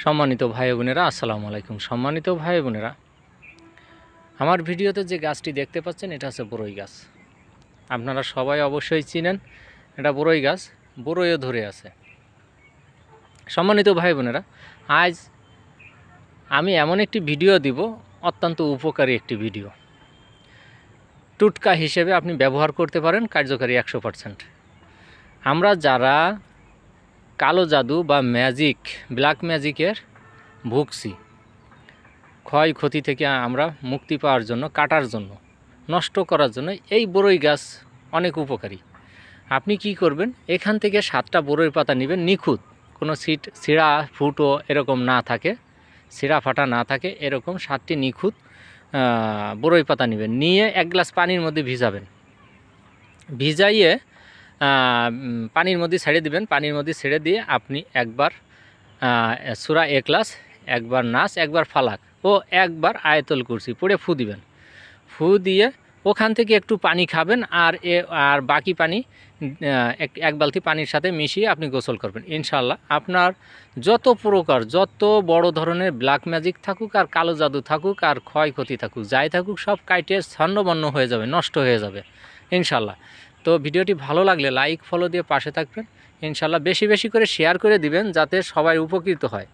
সম্মানিত ভাই বোনেরা, আসসালামু আলাইকুম। সম্মানিত ভাই বোনেরা, আমার ভিডিওতে যে গাছটি দেখতে পাচ্ছেন এটা হচ্ছে বড়ই গাছ। আপনারা সবাই অবশ্যই চিনেন, এটা বড়ই গাছ, বড়ইও ধরে আছে। সম্মানিত ভাই বোনেরা, আজ আমি এমন একটি ভিডিও দিব, অত্যন্ত উপকারী একটি ভিডিও। টুটকা হিসেবে আপনি ব্যবহার করতে পারেন, কার্যকারী 100%। আমরা যারা কালো জাদু বা ম্যাজিক, ব্ল্যাক ম্যাজিকের ভুগছি, ক্ষয়ক্ষতি থেকে আমরা মুক্তি পাওয়ার জন্য, কাটার জন্য, নষ্ট করার জন্য এই বড়ই গাছ অনেক উপকারী। আপনি কি করবেন, এখান থেকে 7টা বড়ই পাতা নেবেন, নিখুঁত, কোনো ছিঁড়া ফুটো এরকম না থাকে, ছিঁড়া ফাটা না থাকে, এরকম 7টি নিখুঁত বড়ই পাতা নেবেন। নিয়ে 1 গ্লাস পানির মধ্যে ভিজাবেন, ভিজাইয়ে পানির মধ্যে ছেড়ে দিবেন। পানির মধ্যে ছেড়ে দিয়ে আপনি একবার সূরা ইখলাস, একবার নাস, একবার ফালাক ও একবার আয়াতুল কুরসি পড়ে ফু দিবেন। ফু দিয়ে ওখান থেকে একটু পানি খাবেন, আর বাকি পানি এক বালতি পানির সাথে মিশিয়ে আপনি গোসল করবেন। ইনশাআল্লাহ আপনার যত প্রকার, যত বড় ধরনের ব্ল্যাক ম্যাজিক থাকুক আর কালো জাদু থাকুক আর ক্ষয়ক্ষতি থাকুক, যাই থাকুক, সব কাইটে ছন্নবন্ন হয়ে যাবে, নষ্ট হয়ে যাবে ইনশাআল্লাহ। তো ভিডিওটি ভালো লাগলে লাইক ফলো দিয়ে পাশে থাকবেন ইনশাআল্লাহ। বেশি বেশি করে শেয়ার করে দিবেন যাতে সবাই উপকৃত হয়।